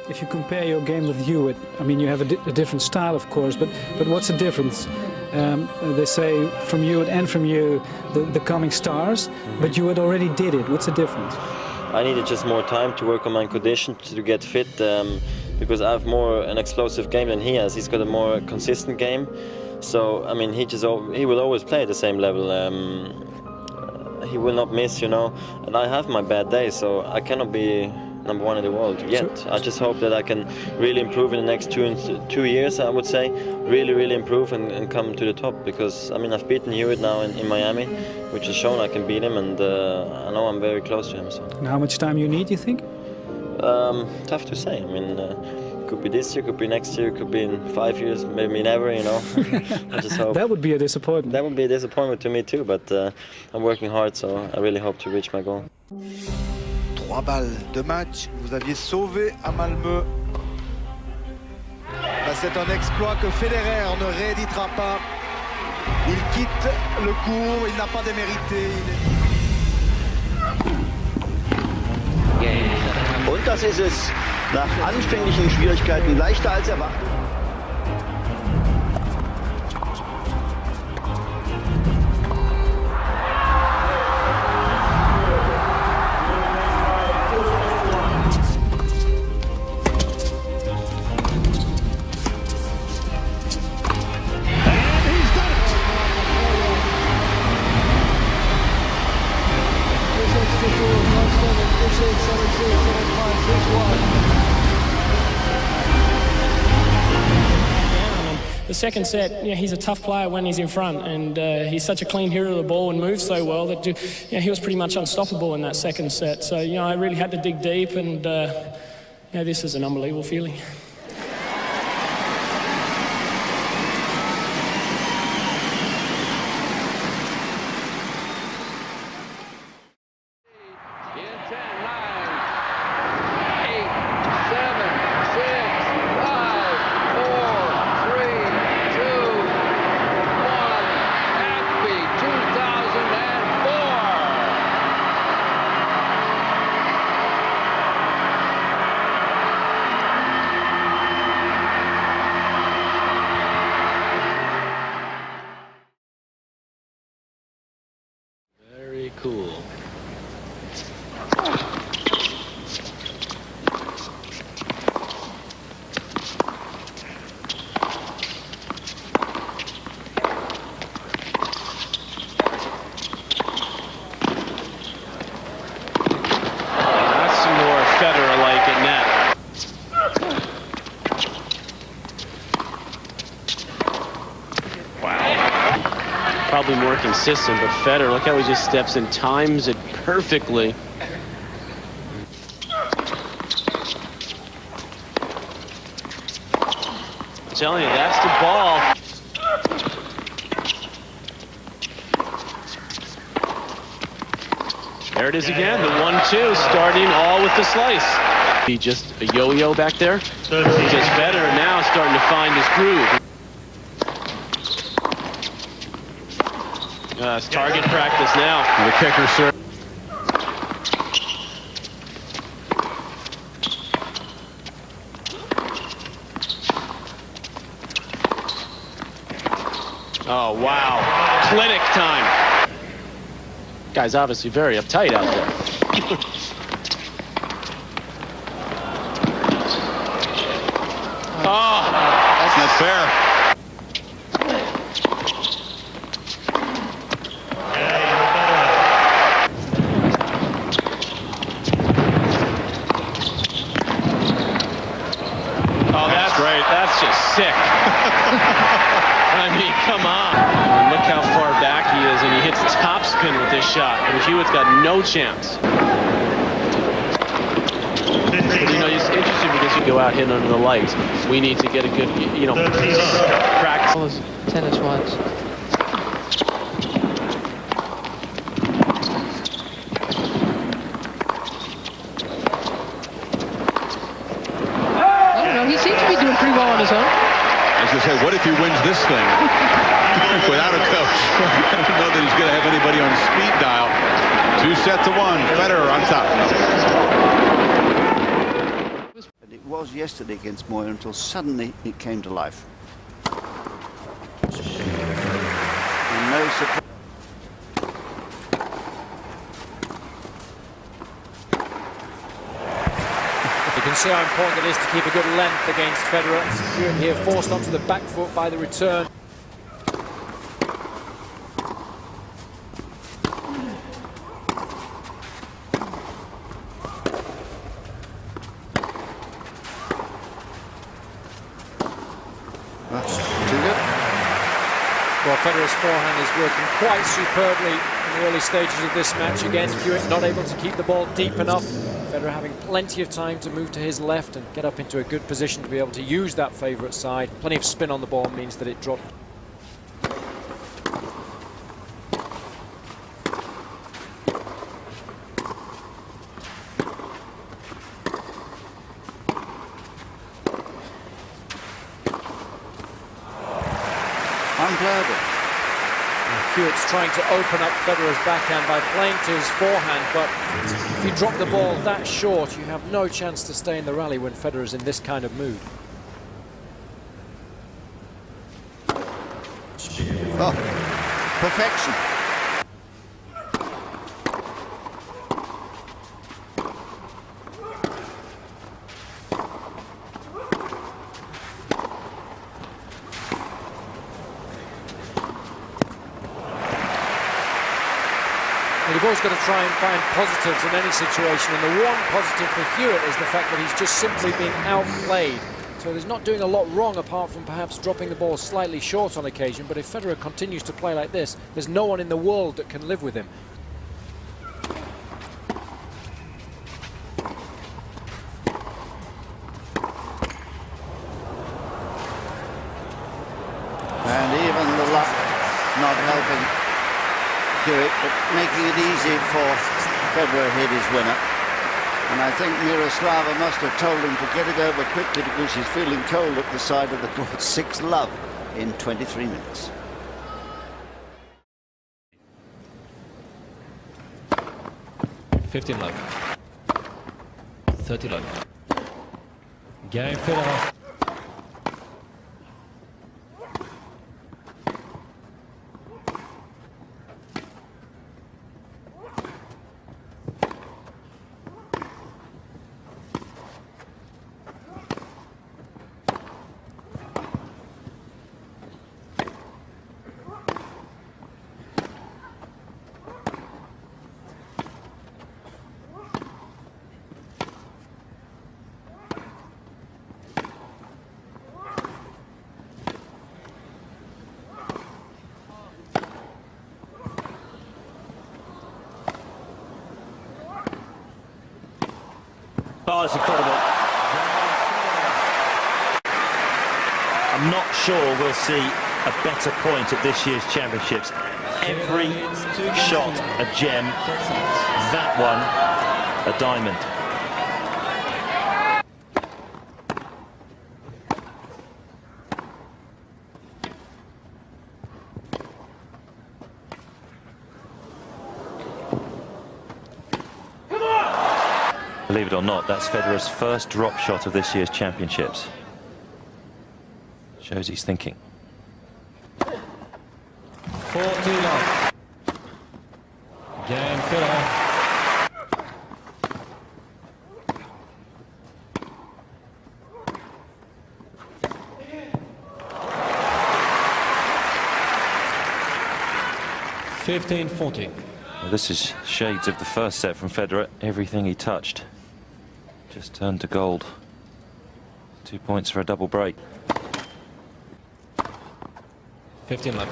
If you compare your game with Hewitt, I mean, you have a different style, of course, but what's the difference? They say from Hewitt and from you, the coming stars, but Hewitt already did it. What's the difference? I needed just more time to work on my condition, to get fit, because I have more an explosive game than he has. He's got a more consistent game, so I mean, he will always play at the same level. He will not miss, you know, and I have my bad days, so I cannot be #1 in the world yet. I just hope that I can really improve in the next 2 years, I would say. Really improve and come to the top, because I mean, I've beaten Hewitt now in Miami, which has shown I can beat him, and I know I'm very close to him. So. And how much time you need, you think? Tough to say. I mean, could be this year, could be next year, could be in 5 years, maybe never, you know. I just hope. That would be a disappointment. That would be a disappointment to me too, but I'm working hard, so I really hope to reach my goal. 3 balles de match, vous aviez sauvé à Malmö. C'est un exploit que Federer ne rééditera pas. Il quitte le court, il n'a pas démérité. Und das ist es nach anfänglichen Schwierigkeiten leichter als erwartet. The second set, yeah, he's a tough player when he's in front, and he's such a clean hitter of the ball and moves so well that he was pretty much unstoppable in that second set. So I really had to dig deep, and this is an unbelievable feeling. Cool. That's some more Federer-like in net. Probably more consistent, but Federer, look how he just steps and times it perfectly. I'm telling you, that's the ball. There it is again, the 1-2, starting all with the slice. He just a yo-yo back there. Just Federer now starting to find his groove. It's target practice now. The kicker serve. Oh, wow. Clinic time. Guy's obviously very uptight out there. Oh, that's not fair. That's just sick. I mean, come on. And look how far back he is, and he hits topspin with this shot. And Hewitt's got no chance. But, it's interesting because you go out hitting under the lights. We need to get a good, practice. Tennis-wise. He seems to be doing pretty well on his own. I was going to say, what if he wins this thing without a coach? I don't know that he's going to have anybody on speed dial. 2-1, Federer on top. was yesterday against Moyer until suddenly it came to life. And no surprise. You can see how important it is to keep a good length against Federer. Hewitt here forced onto the back foot by the return. That's too good. Well, Federer's forehand is working quite superbly in the early stages of this match. Again, Hewitt not able to keep the ball deep enough. Federer having plenty of time to move to his left and get up into a good position to be able to use that favourite side. Plenty of spin on the ball means that it dropped. Unplayable. Hewitt's trying to open up Federer's backhand by playing to his forehand, but if you drop the ball that short, you have no chance to stay in the rally when Federer's in this kind of mood. Oh, perfection. You've always got to try and find positives in any situation, and the one positive for Hewitt is the fact that he's just simply being outplayed. So he's not doing a lot wrong apart from perhaps dropping the ball slightly short on occasion, but if Federer continues to play like this, there's no one in the world that can live with him. And even the luck not helping Hewitt, but making it easy for Federer hit his winner. And I think Miroslava must have told him to get it over quickly because he's feeling cold at the side of the court. 6-love in 23 minutes. $15 love. $30 love. Game Federer. Oh, it's incredible. I'm not sure we'll see a better point at this year's championships. Every shot a gem, that one a diamond. Believe it or not, that's Federer's first drop shot of this year's championships. Shows he's thinking. 40 love. Game Federer. $15-40. Well, this is shades of the first set from Federer. Everything he touched just turned to gold. 2 points for a double break. 15 love.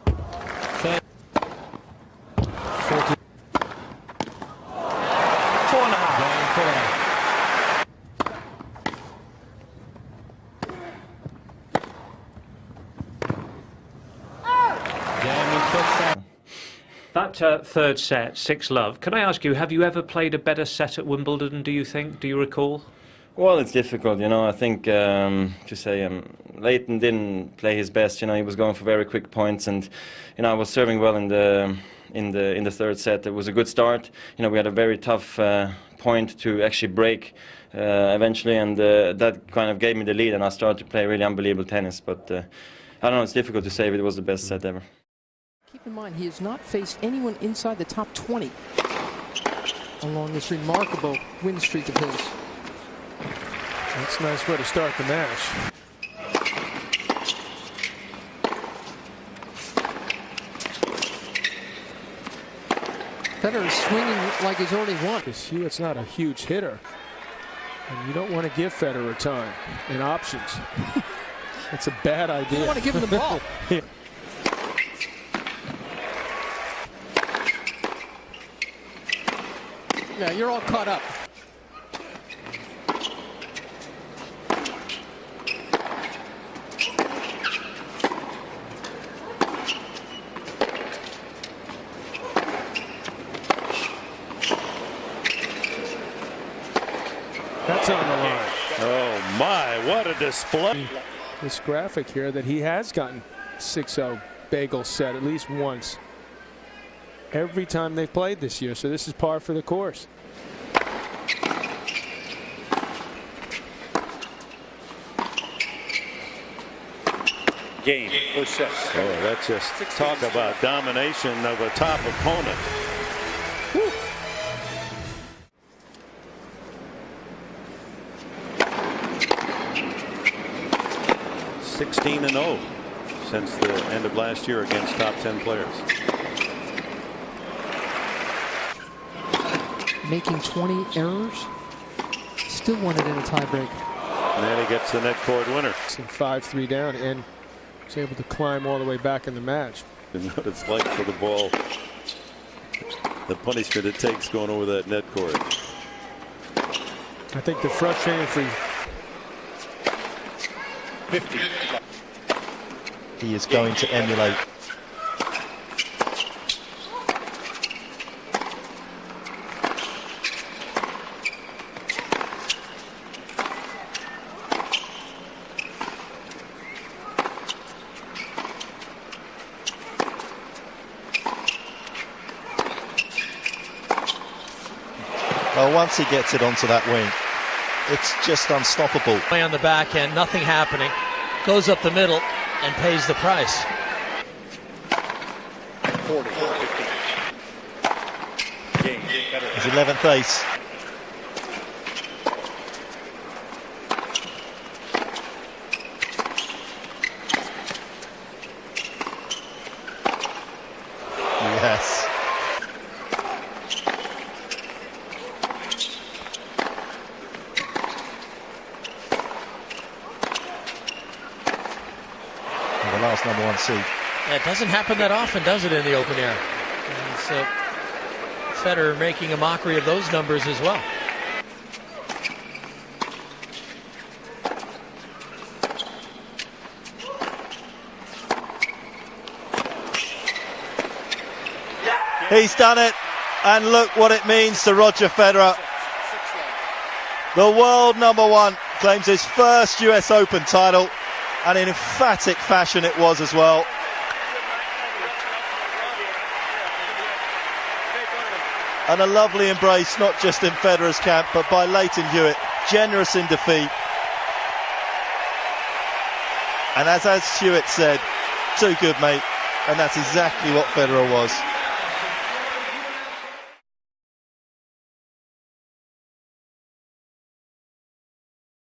40. 4.5. Game Federer. That third set, 6-love, can I ask you, have you ever played a better set at Wimbledon, do you think? Do you recall? Well, it's difficult, you know. I think to say Leighton didn't play his best. You know, he was going for very quick points, and you know, I was serving well in the third set. It was a good start. You know, we had a very tough point to actually break eventually, and that kind of gave me the lead, and I started to play really unbelievable tennis. But I don't know, it's difficult to say if it was the best set ever. Keep in mind, he has not faced anyone inside the top 20 along this remarkable win streak of his. That's a nice way to start the match. Federer's swinging like he's already won. Because Hewitt's not a huge hitter. And you don't want to give Federer time and options. It's a bad idea. You don't want to give him the ball. Yeah, you're all caught up. That's on the line. Oh my, what a display. This graphic here that he has gotten 6-0 bagel set at least once every time they've played this year, so this is par for the course. Game, first set. Oh, that's just talk about domination of a top opponent. Woo. 16-0 since the end of last year against top 10 players. Making 20 errors, still won it in a tiebreak. And then he gets the net court winner. It's 5-3 down and was able to climb all the way back in the match. And what it's like for the ball, the punishment it takes going over that net court. I think the frustrating for 50. He is going to emulate. Well, once he gets it onto that wing, it's just unstoppable. Play on the backhand, nothing happening. Goes up the middle and pays the price. 40. His 11th ace. Yes. Last #1 seed. It doesn't happen that often, does it, in the open air? And so Federer making a mockery of those numbers as well. He's done it, and look what it means to Roger Federer. The world #1 claims his first US Open title. And in emphatic fashion it was as well. And a lovely embrace, not just in Federer's camp, but by Leighton Hewitt, generous in defeat. And as Hewitt said, too good, mate. And that's exactly what Federer was.